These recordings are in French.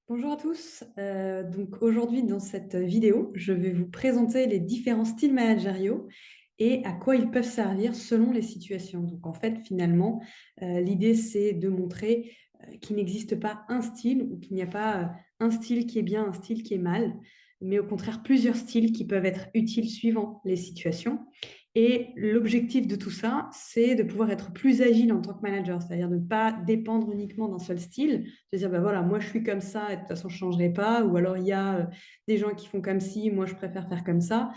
Bonjour à tous. Donc aujourd'hui, dans cette vidéo, je vais vous présenter les différents styles managériaux et à quoi ils peuvent servir selon les situations. Donc en fait, finalement, l'idée, c'est de montrer qu'il n'existe pas un style ou qu'il n'y a pas un style qui est bien, un style qui est mal, mais au contraire plusieurs styles qui peuvent être utiles suivant les situations. Et l'objectif de tout ça, c'est de pouvoir être plus agile en tant que manager, c'est-à-dire de ne pas dépendre uniquement d'un seul style, de dire, bah voilà, moi je suis comme ça et de toute façon je ne changerai pas, ou alors il y a des gens qui font comme ci, moi je préfère faire comme ça.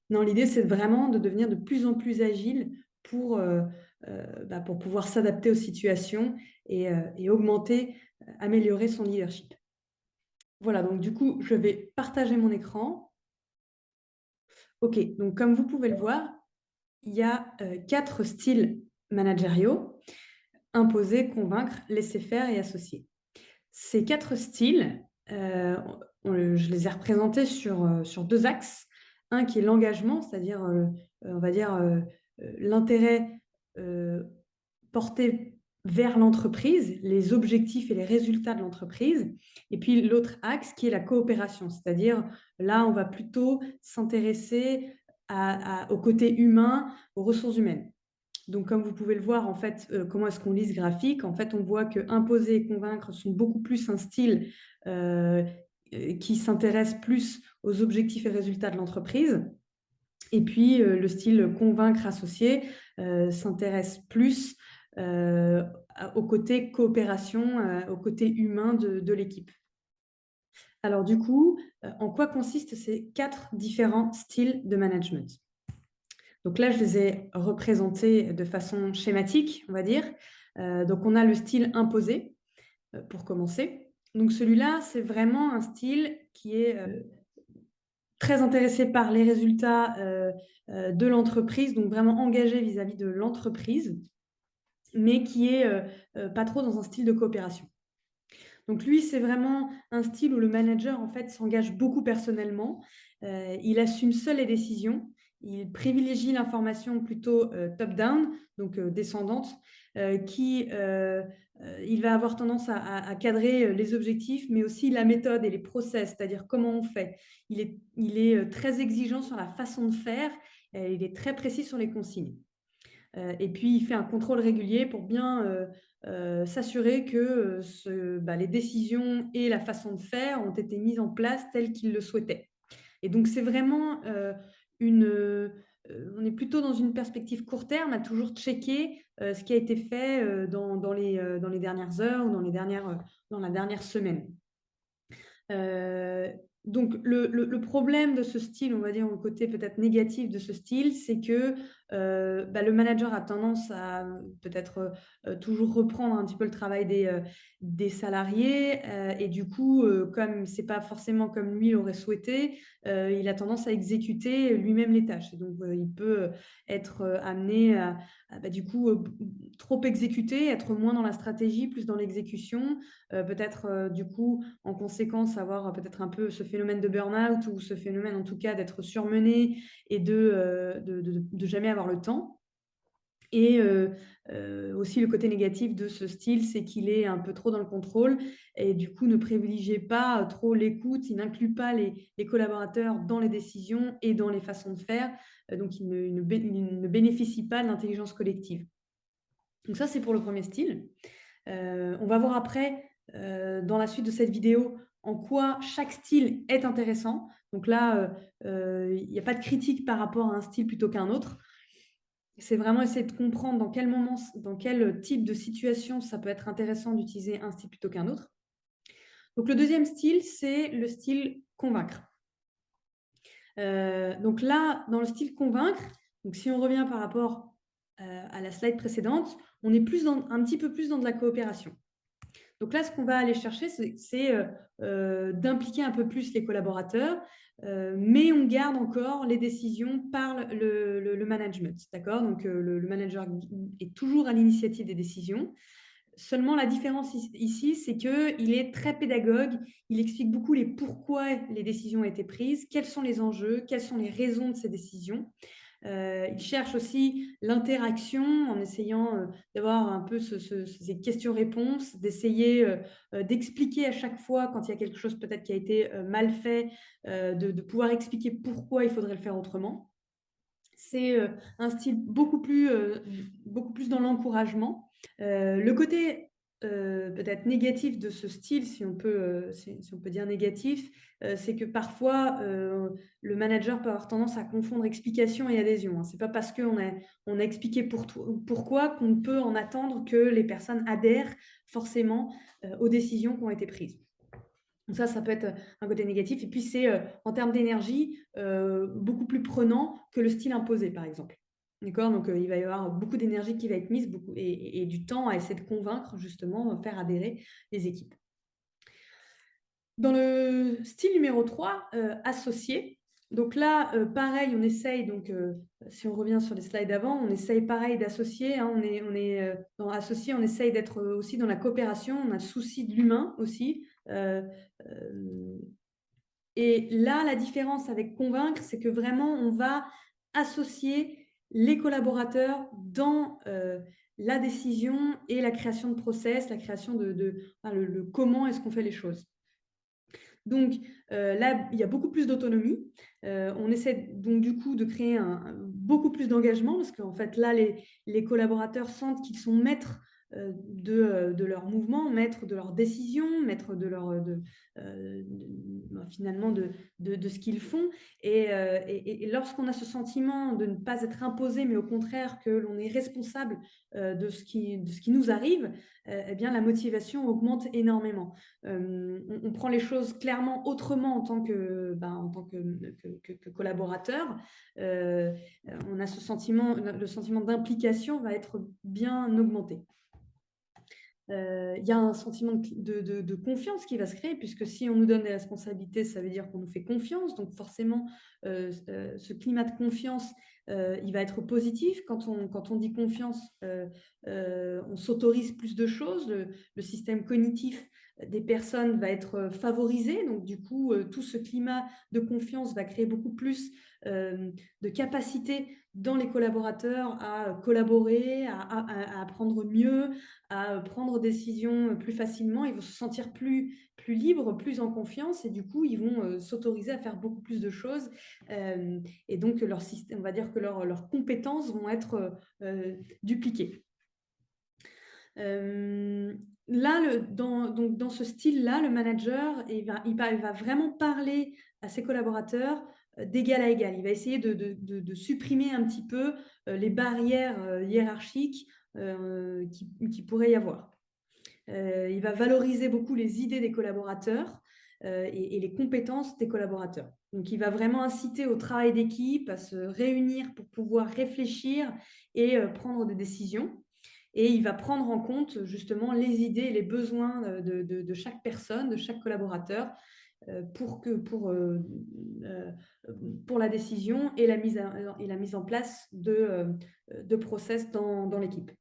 Non, l'idée c'est vraiment de devenir de plus en plus agile pour pouvoir s'adapter aux situations et augmenter, améliorer son leadership. Voilà, donc du coup, je vais partager mon écran. Ok, donc comme vous pouvez le voir, il y a 4 styles managériaux: imposer, convaincre, laisser faire et associer. Ces 4 styles, je les ai représentés sur 2 axes. Un qui est l'engagement, c'est-à-dire, on va dire, l'intérêt, heu, porté vers l'entreprise, les objectifs et les résultats de l'entreprise. Et puis l'autre axe qui est la coopération, c'est-à-dire là, on va plutôt s'intéresser au côté humain, aux ressources humaines. Donc, comme vous pouvez le voir, en fait, comment est-ce qu'on lit ce graphique? En fait, on voit que imposer et convaincre sont beaucoup plus un style euh, qui s'intéresse plus aux objectifs et résultats de l'entreprise. Et puis, le style convaincre associé s'intéresse plus euh, au côté coopération, au côté humain de l'équipe. Alors, du coup, en quoi consistent ces 4 différents styles de management? Donc là, je les ai représentés de façon schématique, on va dire. Donc on a le style imposé, pour commencer. Donc celui-là, c'est vraiment un style qui est très intéressé par les résultats de l'entreprise, donc vraiment engagé vis-à-vis de l'entreprise, mais qui est pas trop dans un style de coopération. Donc lui, c'est vraiment un style où le manager, en fait, s'engage beaucoup personnellement. Il assume seul les décisions. Il privilégie l'information plutôt top-down, donc descendante, il va avoir tendance à cadrer les objectifs, mais aussi la méthode et les process, c'est-à-dire comment on fait. Il est très exigeant sur la façon de faire, il est très précis sur les consignes. Et puis, il fait un contrôle régulier pour bien s'assurer que les décisions et la façon de faire ont été mises en place telles qu'il le souhaitait. Et donc, c'est vraiment on est plutôt dans une perspective court terme, à toujours checker ce qui a été fait dans les dernières heures ou dans la dernière semaine. Heu, donc le problème de ce style, on va dire, le côté peut-être négatif de ce style, c'est que, le manager a tendance à, peut-être, toujours reprendre un petit peu le travail des salariés, et du coup, comme c'est pas forcément comme lui l'aurait souhaité, il a tendance à exécuter lui-même les tâches et donc, il peut être, amené du coup, trop exécuter, être moins dans la stratégie, plus dans l'exécution, peut-être, du coup, en conséquence, avoir peut-être un peu ce phénomène de burn-out ou ce phénomène en tout cas d'être surmené et de jamais avoir le temps. Et aussi le côté négatif de ce style, c'est qu'il est un peu trop dans le contrôle et du coup ne privilégie pas trop l'écoute, il n'inclut pas les collaborateurs dans les décisions et dans les façons de faire, donc il ne bénéficie pas de l'intelligence collective. Donc ça, c'est pour le premier style. On va voir après, dans la suite de cette vidéo, en quoi chaque style est intéressant. Donc là, il n'y a pas de critique par rapport à un style plutôt qu'un autre. C'est vraiment essayer de comprendre dans quel moment, dans quel type de situation ça peut être intéressant d'utiliser un style plutôt qu'un autre. Donc le deuxième style, c'est le style convaincre. Donc là, dans le style convaincre, donc si on revient par rapport à la slide précédente, on est un petit peu plus dans de la coopération. Donc là, ce qu'on va aller chercher, c'est d'impliquer un peu plus les collaborateurs, mais on garde encore les décisions par le management. D'accord? Donc le manager est toujours à l'initiative des décisions. Seulement, la différence ici, c'est qu'il est très pédagogue. Il explique beaucoup les pourquoi les décisions ont été prises, quels sont les enjeux, quelles sont les raisons de ces décisions. Il cherche aussi l'interaction en essayant d'avoir un peu ces questions-réponses, d'essayer d'expliquer à chaque fois quand il y a quelque chose peut-être qui a été mal fait, de pouvoir expliquer pourquoi il faudrait le faire autrement. C'est un style beaucoup plus dans l'encouragement. Le côté peut-être négatif de ce style, si on peut dire négatif, c'est que parfois le manager peut avoir tendance à confondre explication et adhésion, hein. C'est pas parce on a expliqué pourquoi qu'on peut en attendre que les personnes adhèrent forcément aux décisions qui ont été prises. Donc ça peut être un côté négatif. Et puis c'est en termes d'énergie beaucoup plus prenant que le style imposé, par exemple. D'accord? Donc il va y avoir beaucoup d'énergie qui va être mise et du temps à essayer de convaincre, justement, faire adhérer les équipes. Dans le style numéro 3, associé. Donc là, pareil, on essaye, donc si on revient sur les slides d'avant, on essaye pareil d'associer, hein. Dans associé, on essaye d'être aussi dans la coopération, on a souci de l'humain aussi. Et là, la différence avec convaincre, c'est que vraiment, on va associer les collaborateurs dans la décision et la création de process, la création le comment est-ce qu'on fait les choses. Donc là, il y a beaucoup plus d'autonomie. On essaie donc du coup de créer beaucoup plus d'engagement parce qu'en fait là, les collaborateurs sentent qu'ils sont maîtres de leur mouvement, maîtres de leurs décisions, maîtres finalement de ce qu'ils font. Et lorsqu'on a ce sentiment de ne pas être imposé, mais au contraire que l'on est responsable de ce qui nous arrive, eh bien la motivation augmente énormément. On prend les choses clairement autrement en tant que collaborateur. On a le sentiment d'implication va être bien augmenté. Il y a un sentiment de confiance qui va se créer, puisque si on nous donne des responsabilités, ça veut dire qu'on nous fait confiance. Donc forcément, ce climat de confiance, il va être positif. Quand on dit confiance, on s'autorise plus de choses. Le système cognitif des personnes va être favorisé. Donc du coup, tout ce climat de confiance va créer beaucoup plus de capacité dans les collaborateurs à collaborer, à apprendre mieux, à prendre des décisions plus facilement. Ils vont se sentir plus libres, plus en confiance et du coup, ils vont s'autoriser à faire beaucoup plus de choses. Et donc, leur système, on va dire que leurs compétences vont être dupliquées. Là, dans ce style-là, le manager, il va vraiment parler à ses collaborateurs d'égal à égal. Il va essayer de supprimer un petit peu les barrières hiérarchiques qui pourrait y avoir. Il va valoriser beaucoup les idées des collaborateurs et les compétences des collaborateurs. Donc, il va vraiment inciter au travail d'équipe, à se réunir pour pouvoir réfléchir et prendre des décisions. Et il va prendre en compte justement les idées et les besoins de chaque personne, de chaque collaborateur pour la décision et la mise en place de process dans l'équipe.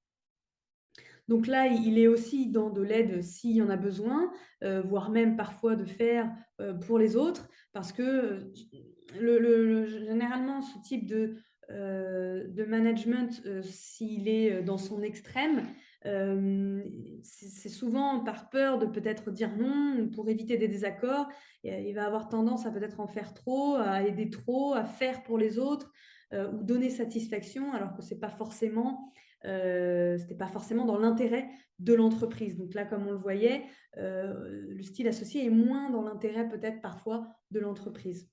Donc là, il est aussi dans de l'aide s'il y en a besoin, voire même parfois de faire pour les autres, parce que généralement, ce type de management, s'il est dans son extrême, c'est souvent par peur de peut-être dire non ou pour éviter des désaccords. Il va avoir tendance à peut-être en faire trop, à aider trop, à faire pour les autres ou donner satisfaction, alors que c'était pas forcément dans l'intérêt de l'entreprise. Donc là, comme on le voyait, le style associé est moins dans l'intérêt peut-être parfois de l'entreprise.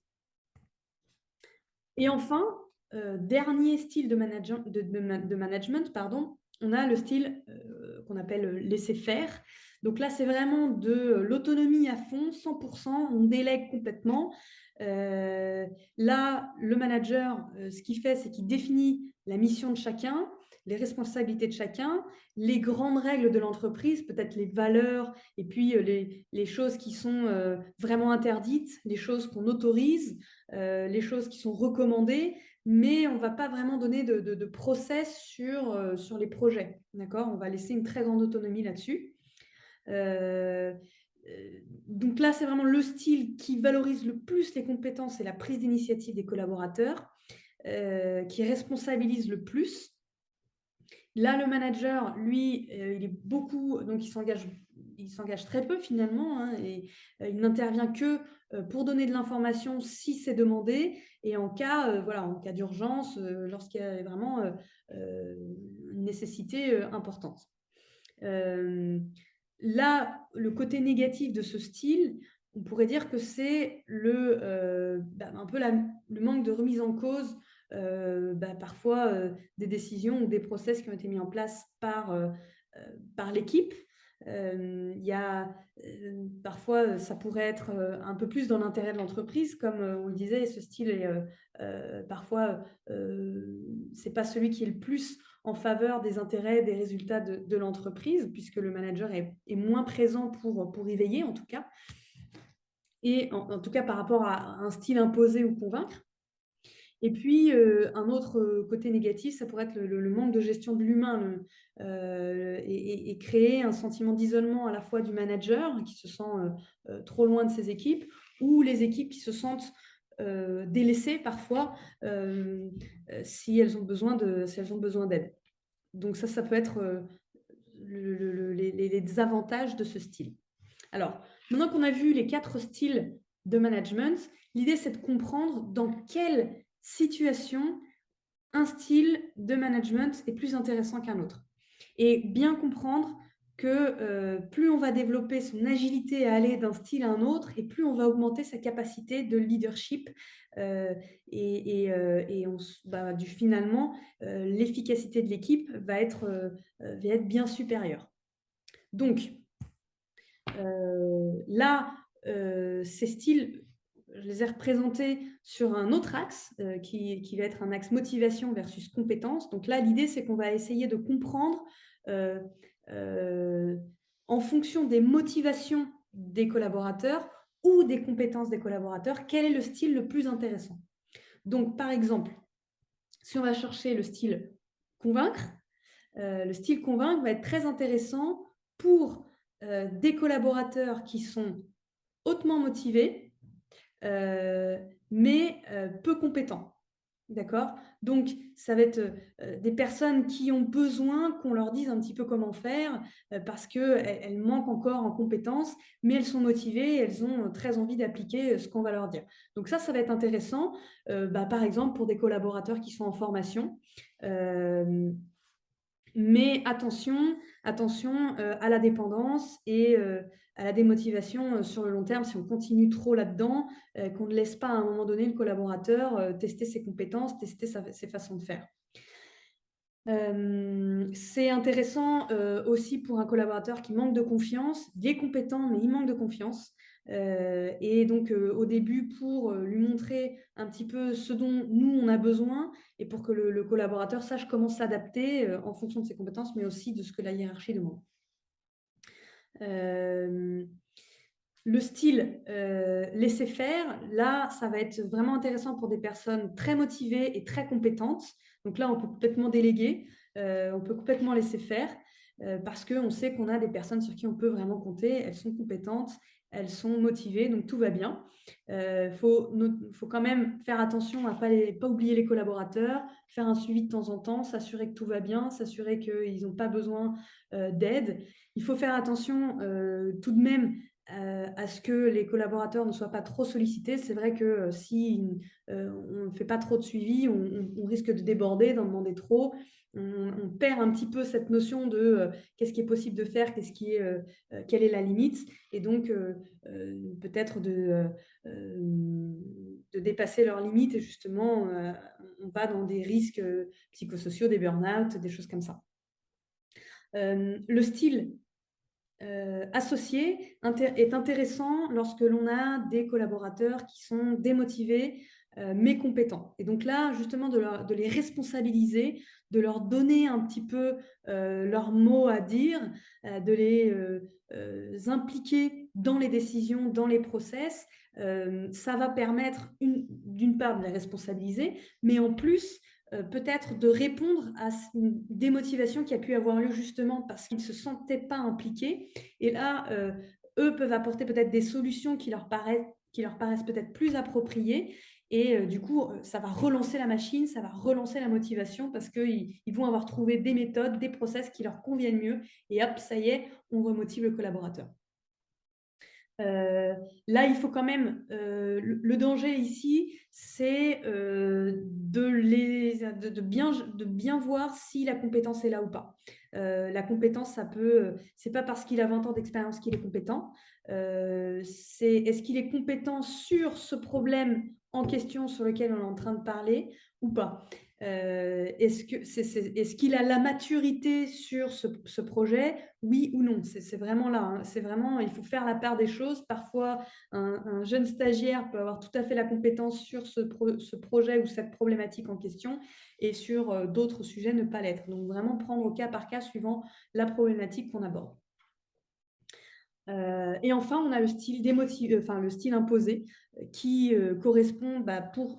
Et enfin, dernier style de management, pardon, on a le style qu'on appelle laisser faire. Donc là, c'est vraiment de l'autonomie à fond, 100%, on délègue complètement. Là, le manager, ce qu'il fait, c'est qu'il définit la mission de chacun, les responsabilités de chacun, les grandes règles de l'entreprise, peut-être les valeurs, et puis les choses qui sont vraiment interdites, les choses qu'on autorise, les choses qui sont recommandées, mais on ne va pas vraiment donner de process sur les projets. D'accord? On va laisser une très grande autonomie là-dessus. Donc là, c'est vraiment le style qui valorise le plus les compétences et la prise d'initiative des collaborateurs. qui responsabilise le plus. Là, le manager, lui, il est beaucoup donc il s'engage très peu finalement, hein, et il n'intervient que, pour donner de l'information si c'est demandé et en cas, voilà, en cas d'urgence, lorsqu'il y a vraiment, une nécessité, importante. Hem, Là, le côté négatif de ce style, on pourrait dire que c'est un peu le manque de remise en cause, parfois, des décisions ou des process qui ont été mis en place par l'équipe. Il y a, parfois, ça pourrait être, un peu plus dans l'intérêt de l'entreprise comme, on le disait, ce style est, parfois, c'est pas celui qui est le plus en faveur des intérêts, des résultats de l'entreprise, puisque le manager est moins présent pour y veiller, en tout cas, et en tout cas par rapport à un style imposé ou convaincre. Et puis, un autre côté négatif, ça pourrait être le manque de gestion de l'humain, et créer un sentiment d'isolement à la fois du manager qui se sent trop loin de ses équipes, ou les équipes qui se sentent délaissées parfois si elles ont besoin d'aide. Donc ça peut être les désavantages de ce style. Alors, maintenant qu'on a vu les 4 styles de management, l'idée c'est de comprendre dans quelle situation un style de management est plus intéressant qu'un autre. Et bien comprendre que plus on va développer son agilité à aller d'un style à un autre, et plus on va augmenter sa capacité de leadership, finalement, l'efficacité de l'équipe va être bien supérieure. Donc, là, ces styles, je les ai représentés sur un autre axe qui va être un axe motivation versus compétence. Donc là, l'idée, c'est qu'on va essayer de comprendre euh, euh, en fonction des motivations des collaborateurs ou des compétences des collaborateurs, quel est le style le plus intéressant. Donc, par exemple, si on va chercher le style convaincre, le style convaincre va être très intéressant pour des collaborateurs qui sont hautement motivés, mais peu compétents. D'accord? Donc, ça va être des personnes qui ont besoin qu'on leur dise un petit peu comment faire parce qu'elles manquent encore en compétences, mais elles sont motivées, elles ont très envie d'appliquer ce qu'on va leur dire. Donc ça va être intéressant, par exemple, pour des collaborateurs qui sont en formation. Mais attention à la dépendance et à la démotivation sur le long terme si on continue trop là-dedans, qu'on ne laisse pas à un moment donné le collaborateur tester ses compétences, tester ses façons de faire. C'est intéressant aussi pour un collaborateur qui manque de confiance, il est compétent mais il manque de confiance. Et donc au début pour lui montrer un petit peu ce dont nous on a besoin et pour que le collaborateur sache comment s'adapter en fonction de ses compétences mais aussi de ce que la hiérarchie demande. Le style laisser faire, là ça va être vraiment intéressant pour des personnes très motivées et très compétentes. Donc là on peut complètement déléguer, on peut complètement laisser faire parce qu'on sait qu'on a des personnes sur qui on peut vraiment compter, elles sont compétentes, elles sont motivées, donc tout va bien. Faut quand même faire attention à pas oublier les collaborateurs, faire un suivi de temps en temps, s'assurer que tout va bien, s'assurer qu'ils n'ont pas besoin d'aide. Il faut faire attention tout de même à ce que les collaborateurs ne soient pas trop sollicités. C'est vrai que si on ne fait pas trop de suivi, on risque de déborder, d'en demander trop. On perd un petit peu cette notion de qu'est-ce qui est possible de faire, quelle est la limite, et donc peut-être de dépasser leurs limites et justement on va dans des risques psychosociaux, des burn-out, des choses comme ça. Le style associé est intéressant lorsque l'on a des collaborateurs qui sont démotivés mais compétents. Et donc là, justement, de les responsabiliser, de leur donner un petit peu leur mot à dire, de les impliquer dans les décisions, dans les process, ça va permettre d'une part de les responsabiliser, mais en plus peut-être de répondre à une démotivation qui a pu avoir lieu justement parce qu'ils ne se sentaient pas impliqués. Et là, eux peuvent apporter peut-être des solutions qui leur paraissent qui leur paraissent peut-être plus appropriées et du coup, ça va relancer la machine, ça va relancer la motivation parce qu'ils vont avoir trouvé des méthodes, des process qui leur conviennent mieux et hop, ça y est, on remotive le collaborateur. Là, il faut quand même, le danger ici, c'est, de bien voir si la compétence est là ou pas. La compétence, ça peut, c'est pas parce qu'il a 20 ans d'expérience qu'il est compétent. C'est est-ce qu'il est compétent sur ce problème en question sur lequel on est en train de parler ou pas? Est-ce qu'il a la maturité sur ce projet? Oui ou non? C'est vraiment là, hein. C'est vraiment il faut faire la part des choses. Parfois, un jeune stagiaire peut avoir tout à fait la compétence sur ce projet ou cette problématique en question et sur, d'autres sujets ne pas l'être. Donc vraiment prendre au cas par cas suivant la problématique qu'on aborde. Et enfin, on a le style enfin le style imposé, qui, correspond, bah, pour,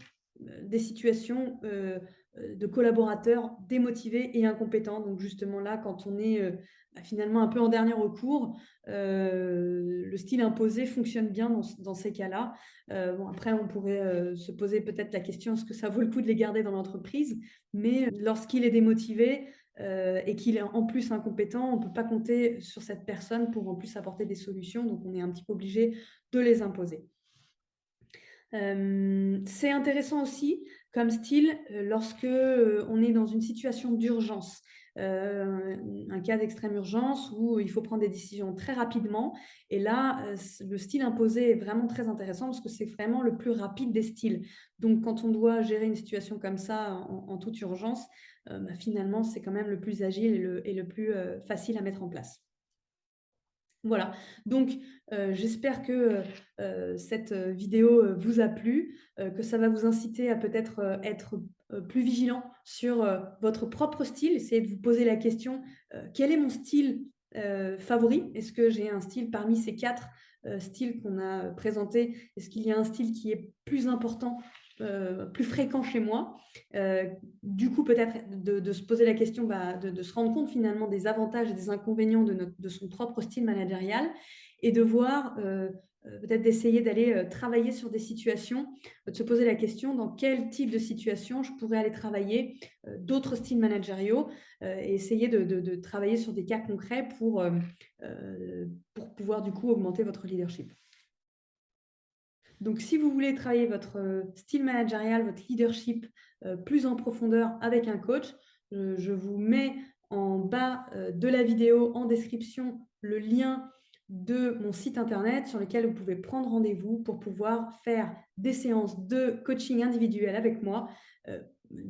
des situations, de collaborateurs démotivés et incompétents. Donc justement là, quand on est, bah, finalement un peu en dernier recours, le style imposé fonctionne bien dans ces cas-là. Bon après on pourrait, se poser peut-être la question: «Est-ce que ça vaut le coup de les garder dans l'entreprise?» mais, lorsqu'il est démotivé, et qu'il est en plus incompétent, on ne peut pas compter sur cette personne pour en plus apporter des solutions, donc on est un petit peu obligé de les imposer. C'est intéressant aussi comme style, lorsque, on est dans une situation d'urgence, un cas d'extrême urgence où il faut prendre des décisions très rapidement et là, le style imposé est vraiment très intéressant parce que c'est vraiment le plus rapide des styles. Donc quand on doit gérer une situation comme ça en toute urgence, bah, finalement, c'est quand même le plus agile et le plus, facile à mettre en place. Voilà, donc j'espère que, cette, vidéo, vous a plu, que ça va vous inciter à peut-être, être, plus vigilant sur, votre propre style. Essayez de vous poser la question, «Quel est mon style, favori? Est-ce que j'ai un style parmi ces 4 styles qu'on a, présentés? Est-ce qu'il y a un style qui est plus important, plus fréquent chez moi?» Du coup, peut-être de se poser la question, bah, de se rendre compte finalement des avantages et des inconvénients de son propre style managérial et de voir, peut-être d'essayer d'aller, travailler sur des situations, de se poser la question: «Dans quel type de situation je pourrais aller travailler, d'autres styles managériaux?» et essayer de travailler sur des cas concrets pour pouvoir du coup augmenter votre leadership. Donc, si vous voulez travailler votre style managérial, votre leadership plus en profondeur avec un coach, je vous mets en bas de la vidéo, en description, le lien de mon site internet sur lequel vous pouvez prendre rendez-vous pour pouvoir faire des séances de coaching individuel avec moi euh,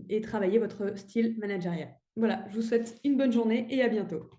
et travailler votre style managérial. Voilà, je vous souhaite une bonne journée et à bientôt.